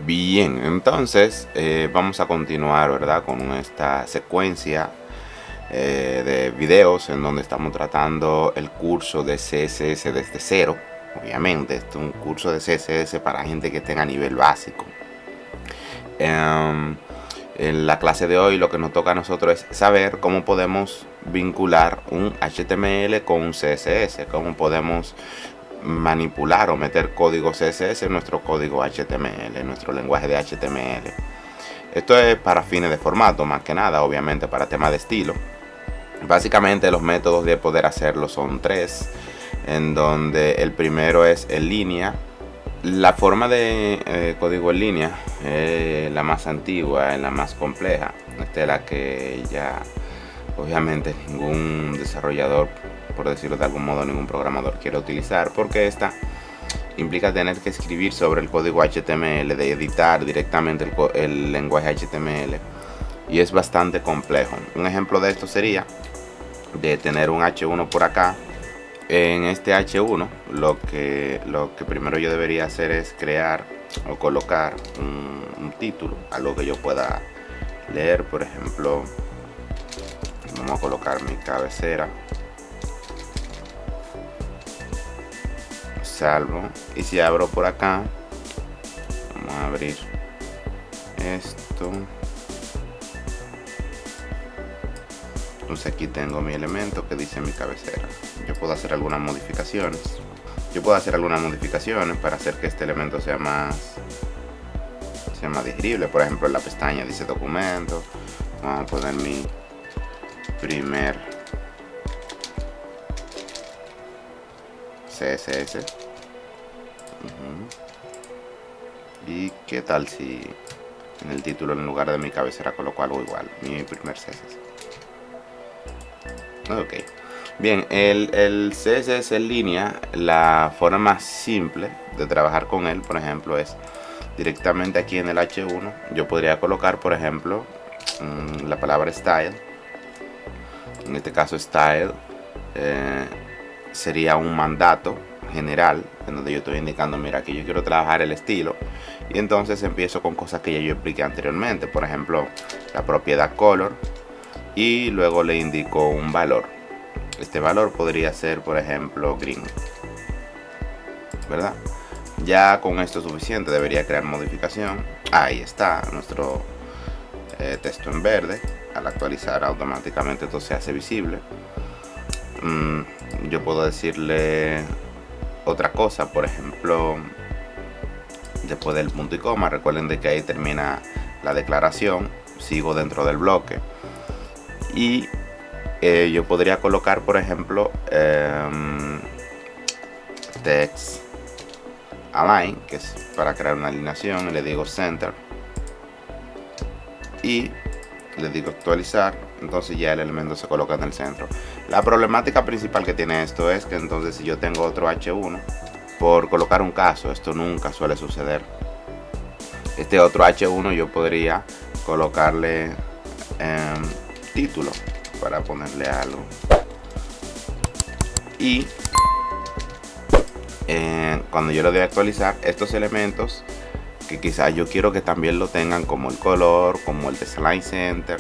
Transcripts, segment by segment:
Bien, entonces vamos a continuar, ¿verdad? Con esta secuencia de videos en donde estamos tratando el curso de CSS desde cero. Obviamente, este es un curso de CSS para gente que tenga nivel básico. En la clase de hoy lo que nos toca a nosotros es saber cómo podemos vincular un HTML con un CSS, cómo podemos manipular o meter código CSS en nuestro código HTML, en nuestro lenguaje de HTML. Esto es para fines de formato, más que nada, obviamente para temas de estilo. Básicamente los métodos de poder hacerlo son tres, en donde el primero es en línea. La forma de código en línea es la más antigua, es la más compleja. Esta es la que ya obviamente ningún desarrollador, por decirlo de algún modo, ningún programador quiere utilizar, porque esta implica tener que escribir sobre el código HTML, de editar directamente el lenguaje HTML, y es bastante complejo. Un ejemplo de esto sería de tener un H1 por acá. En este H1 lo que primero yo debería hacer es crear o colocar un título, algo que yo pueda leer. Por ejemplo, vamos a colocar mi cabecera, salvo, y si abro por acá, vamos a abrir esto. Entonces aquí tengo mi elemento que dice mi cabecera. Yo puedo hacer algunas modificaciones. Para hacer que este elemento sea más digerible. Por ejemplo, en la pestaña dice documento. Vamos a poner mi primer CSS. Y qué tal si en el título, en lugar de mi cabecera, coloco algo igual, mi primer CSS. Ok, bien, el CSS en línea, la forma más simple de trabajar con él, por ejemplo, es directamente aquí en el H1. Yo podría colocar, por ejemplo, la palabra style. En este caso, style sería un mandato general en donde yo estoy indicando, mira, aquí yo quiero trabajar el estilo, y entonces empiezo con cosas que ya yo expliqué anteriormente. Por ejemplo, la propiedad color, y luego le indico un valor. Este valor podría ser, por ejemplo, green, ¿verdad? Ya con esto es suficiente. Debería crear modificación. Ahí está nuestro texto en verde. Al actualizar automáticamente esto se hace visible. Yo puedo decirle otra cosa, por ejemplo, después del punto y coma, recuerden de que ahí termina la declaración. Sigo dentro del bloque y yo podría colocar, por ejemplo, text align, que es para crear una alineación, y le digo center y le digo actualizar. Entonces ya el elemento se coloca en el centro. La problemática principal que tiene esto es que entonces, si yo tengo otro H1, por colocar un caso, esto nunca suele suceder, este otro H1 yo podría colocarle título para ponerle algo, y cuando yo lo doy a actualizar, estos elementos que quizás yo quiero que también lo tengan, como el color, como el design center,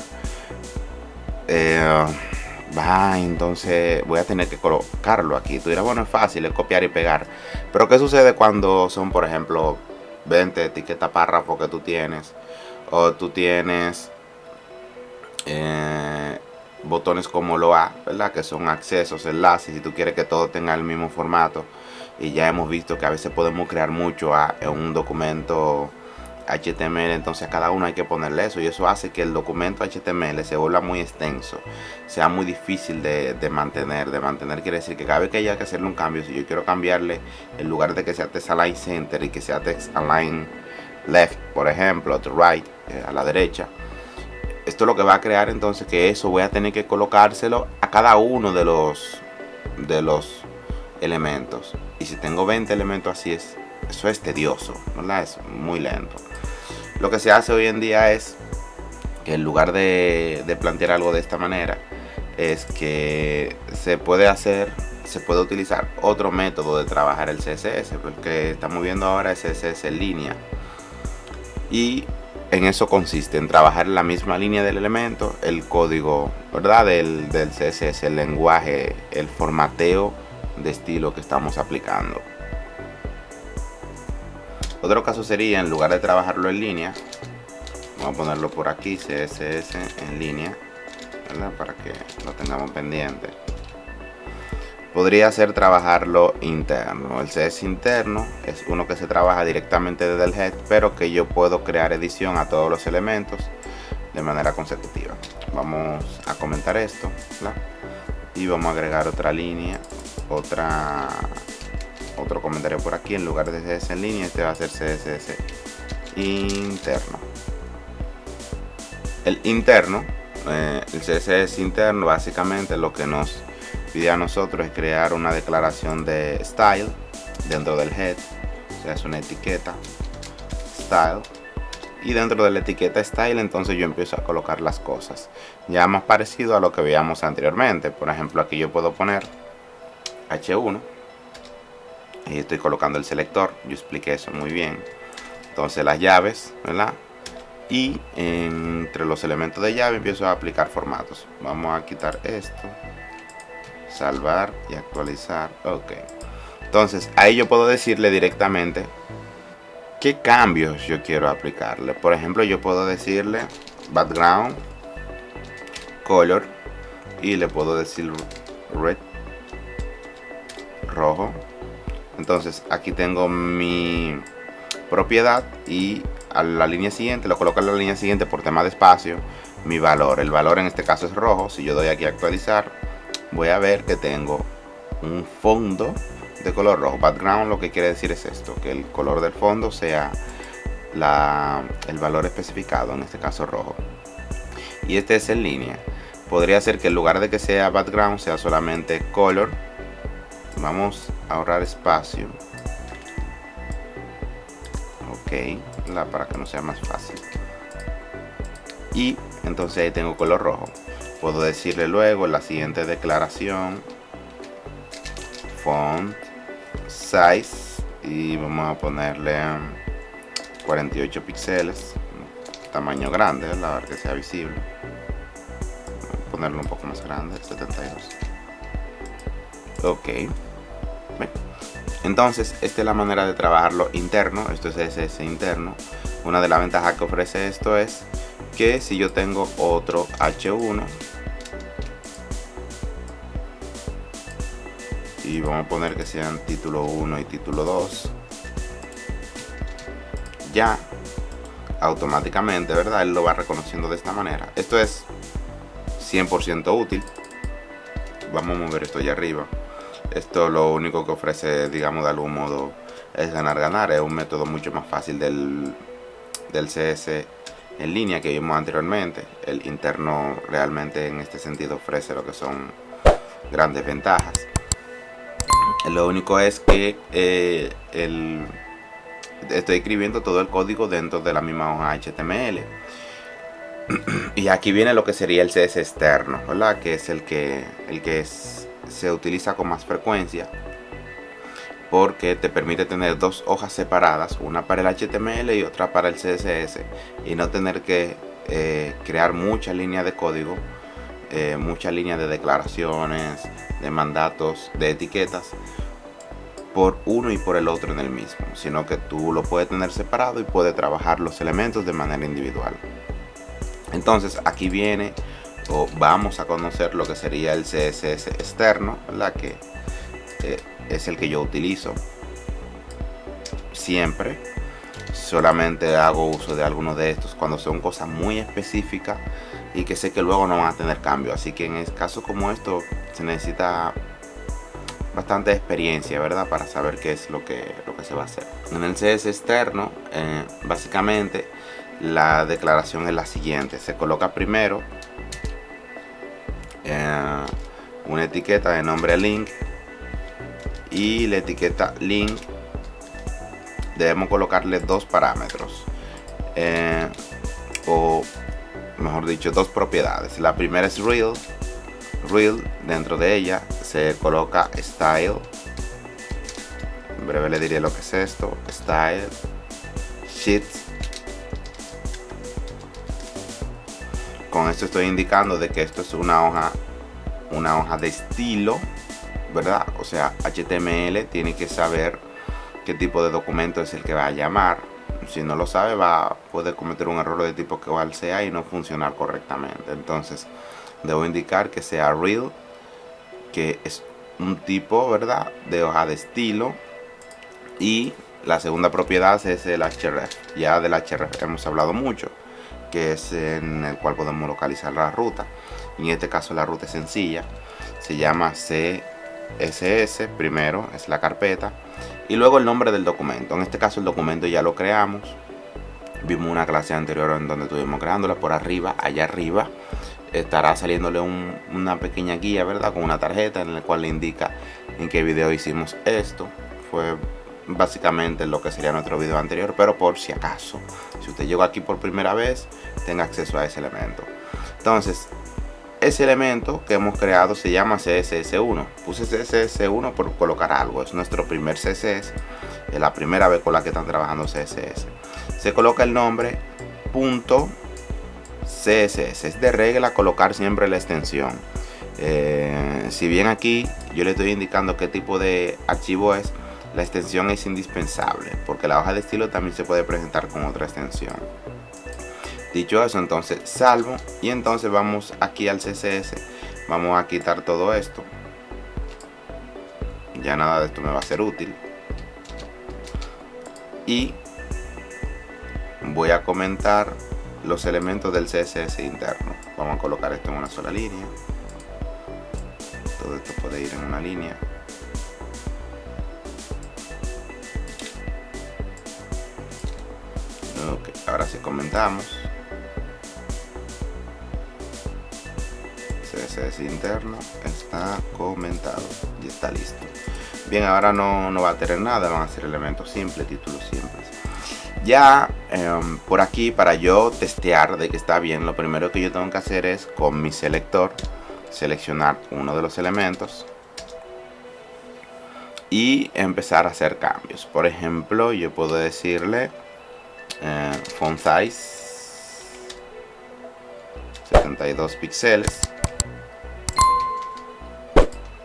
entonces voy a tener que colocarlo aquí. Tú dirás, bueno, es fácil, es copiar y pegar, pero ¿qué sucede cuando son, por ejemplo, 20 etiquetas párrafos que tú tienes, o tú tienes botones como lo A, ¿verdad? Que son accesos, enlaces, y tú quieres que todo tenga el mismo formato? Y ya hemos visto que a veces podemos crear mucho en un documento HTML, entonces a cada uno hay que ponerle eso, y eso hace que el documento HTML se vuelva muy extenso, sea muy difícil de mantener. Quiere decir que cada vez que haya que hacerle un cambio, si yo quiero cambiarle, en lugar de que sea text align center y que sea text align left, por ejemplo, to right, a la derecha, esto lo que va a crear entonces que eso voy a tener que colocárselo a cada uno de los elementos, y si tengo 20 elementos así, eso es tedioso, ¿verdad? Es muy lento. Lo que se hace hoy en día es que, en lugar de plantear algo de esta manera, es que se puede utilizar otro método de trabajar el CSS, porque estamos viendo ahora el CSS en línea. Y en eso consiste, en trabajar en la misma línea del elemento, el código, ¿verdad? Del CSS, el lenguaje, el formateo de estilo que estamos aplicando. Otro caso sería, en lugar de trabajarlo en línea, vamos a ponerlo por aquí, CSS en línea, ¿verdad? Para que lo tengamos pendiente. Podría ser trabajarlo interno. El CSS interno es uno que se trabaja directamente desde el head, pero que yo puedo crear edición a todos los elementos de manera consecutiva. Vamos a comentar esto, ¿verdad? Y vamos a agregar otra línea, otro comentario por aquí. En lugar de CSS en línea, este va a ser CSS interno. El interno, el CSS interno, básicamente lo que nos pide a nosotros es crear una declaración de style dentro del head, o sea, es una etiqueta style, y dentro de la etiqueta style entonces yo empiezo a colocar las cosas, ya más parecido a lo que veíamos anteriormente. Por ejemplo, aquí yo puedo poner H1 y estoy colocando el selector, yo expliqué eso muy bien. Entonces las llaves, ¿verdad? Y entre los elementos de llave empiezo a aplicar formatos. Vamos a quitar esto, salvar y actualizar. Ok, entonces ahí yo puedo decirle directamente qué cambios yo quiero aplicarle. Por ejemplo, yo puedo decirle background color y le puedo decir red, rojo. Entonces aquí tengo mi propiedad y a la línea siguiente lo coloco en la línea siguiente por tema de espacio mi valor. El valor en este caso es rojo. Si yo doy aquí a actualizar, voy a ver que tengo un fondo de color rojo. Background lo que quiere decir es esto, que el color del fondo sea el valor especificado, en este caso rojo. Y este es en línea. Podría ser que en lugar de que sea background sea solamente color. Vamos a ahorrar espacio. Ok, para que no sea más fácil. Y entonces ahí tengo color rojo. Puedo decirle luego en la siguiente declaración font size y vamos a ponerle 48 píxeles, tamaño grande, ¿verdad? Para que sea visible. Voy a ponerlo un poco más grande, 72. Ok. Bien. Entonces esta es la manera de trabajarlo interno. Esto es CSS interno. Una de las ventajas que ofrece esto es que si yo tengo otro H1 y vamos a poner que sean título 1 y título 2, ya automáticamente, ¿verdad? Él lo va reconociendo de esta manera. Esto es 100% útil. Vamos a mover esto allá arriba. Esto lo único que ofrece, digamos, de algún modo es ganar. Es un método mucho más fácil del CS en línea que vimos anteriormente. El interno realmente en este sentido ofrece lo que son grandes ventajas. Lo único es que estoy escribiendo todo el código dentro de la misma hoja HTML. Y aquí viene lo que sería el CS externo, ¿verdad? Que es el que se utiliza con más frecuencia, porque te permite tener dos hojas separadas, una para el HTML y otra para el CSS, y no tener que crear muchas líneas de código, muchas líneas de declaraciones, de mandatos, de etiquetas por uno y por el otro en el mismo, sino que tú lo puedes tener separado y puedes trabajar los elementos de manera individual. Entonces aquí viene, o vamos a conocer lo que sería el CSS externo, ¿verdad? Que es el que yo utilizo siempre. Solamente hago uso de algunos de estos cuando son cosas muy específicas y que sé que luego no van a tener cambio. Así que en casos como esto se necesita bastante experiencia, ¿verdad? Para saber qué es lo que se va a hacer. En el CSS externo, básicamente la declaración es la siguiente. Se coloca primero una etiqueta de nombre link, y la etiqueta link debemos colocarle dos parámetros, o mejor dicho, dos propiedades. La primera es real. Dentro de ella se coloca style. En breve le diré lo que es esto. Style sheet con esto estoy indicando de que esto es una hoja de estilo, ¿verdad? O sea, HTML tiene que saber qué tipo de documento es el que va a llamar. Si no lo sabe, puede cometer un error de tipo que cual sea y no funcionar correctamente. Entonces, debo indicar que sea real, que es un tipo, ¿verdad?, de hoja de estilo. Y la segunda propiedad es el href. Ya del href hemos hablado mucho, que es en el cual podemos localizar la ruta. En este caso la ruta es sencilla, se llama CSS, primero es la carpeta y luego el nombre del documento. En este caso el documento ya lo creamos, vimos una clase anterior en donde estuvimos creándola. Por arriba, allá arriba, estará saliéndole una pequeña guía, ¿verdad?, con una tarjeta en la cual le indica en qué video hicimos esto. Fue básicamente lo que sería nuestro video anterior, pero por si acaso, si usted llegó aquí por primera vez, tenga acceso a ese elemento. Entonces, ese elemento que hemos creado se llama CSS1. Puse CSS1 por colocar algo, es nuestro primer CSS, es la primera vez con la que están trabajando CSS. Se coloca el nombre .css, es de regla colocar siempre la extensión. Si bien aquí yo le estoy indicando qué tipo de archivo es, la extensión es indispensable, porque la hoja de estilo también se puede presentar con otra extensión. Dicho eso, entonces salvo y entonces vamos aquí al CSS, vamos a quitar todo esto. Ya nada de esto me va a ser útil. Y voy a comentar los elementos del CSS interno. Vamos a colocar esto en una sola línea. Todo esto puede ir en una línea. Ok, ahora sí comentamos. CSS interno está comentado y está listo. Bien, ahora no va a tener nada, van a ser elementos simples, títulos simples. Ya por aquí, para yo testear de que está bien, lo primero que yo tengo que hacer es con mi selector seleccionar uno de los elementos y empezar a hacer cambios. Por ejemplo, yo puedo decirle font size 72 píxeles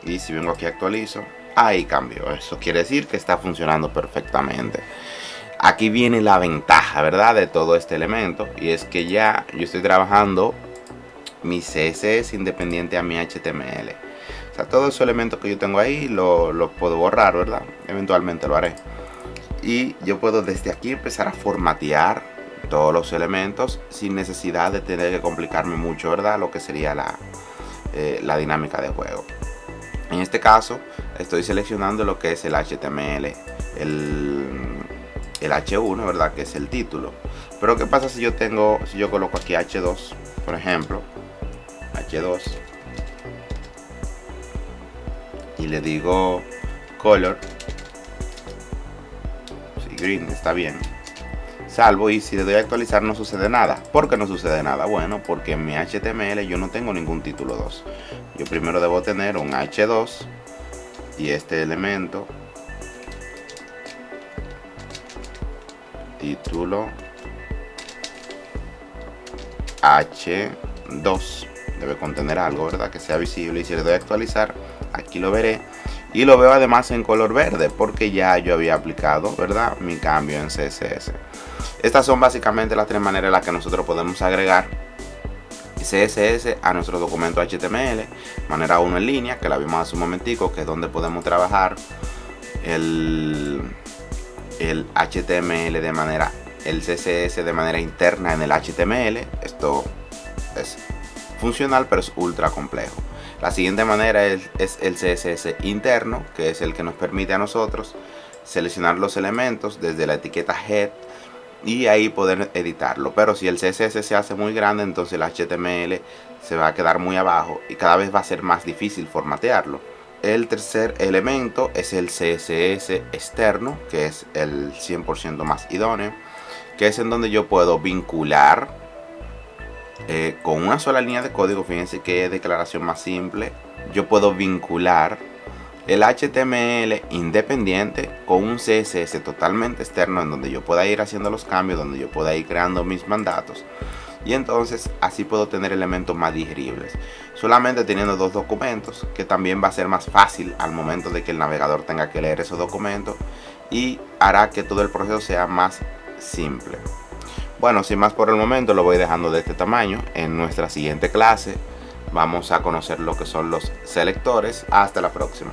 y si vengo aquí actualizo, ahí cambió. Eso quiere decir que está funcionando perfectamente. Aquí viene la ventaja, ¿verdad?, de todo este elemento, y es que ya yo estoy trabajando mi CSS independiente a mi HTML. O sea, todos esos elementos que yo tengo ahí los puedo borrar, ¿verdad? Eventualmente lo haré. Y yo puedo desde aquí empezar a formatear todos los elementos sin necesidad de tener que complicarme mucho, ¿verdad?, lo que sería la dinámica de juego. En este caso estoy seleccionando lo que es el HTML, el H1, ¿verdad?, que es el título. Pero ¿qué pasa si yo coloco aquí H2, por ejemplo, H2, y le digo color, si green está bien, salvo, y si le doy a actualizar no sucede nada? ¿Por qué no sucede nada? Bueno, porque en mi HTML yo no tengo ningún título 2. Yo primero debo tener un H2 y este elemento título H2 debe contener algo, ¿verdad?, que sea visible, y si le doy a actualizar aquí lo veré, y lo veo además en color verde porque ya yo había aplicado, ¿verdad?, mi cambio en CSS. Estas son básicamente las tres maneras en las que nosotros podemos agregar CSS a nuestro documento HTML. Manera 1 en línea, que la vimos hace un momentico, que es donde podemos trabajar el HTML el CSS de manera interna en el HTML. Esto es funcional, pero es ultra complejo. La siguiente manera es el CSS interno, que es el que nos permite a nosotros seleccionar los elementos desde la etiqueta head y ahí poder editarlo. Pero si el CSS se hace muy grande, entonces el HTML se va a quedar muy abajo y cada vez va a ser más difícil formatearlo. El tercer elemento es el CSS externo, que es el 100% más idóneo, que es en donde yo puedo vincular con una sola línea de código. Fíjense qué declaración más simple. Yo puedo vincular el HTML independiente con un CSS totalmente externo, en donde yo pueda ir haciendo los cambios, donde yo pueda ir creando mis mandatos y entonces así puedo tener elementos más digeribles. Solamente teniendo dos documentos, que también va a ser más fácil al momento de que el navegador tenga que leer esos documentos y hará que todo el proceso sea más simple. Bueno, sin más por el momento lo voy dejando de este tamaño. En nuestra siguiente clase vamos a conocer lo que son los selectores. Hasta la próxima.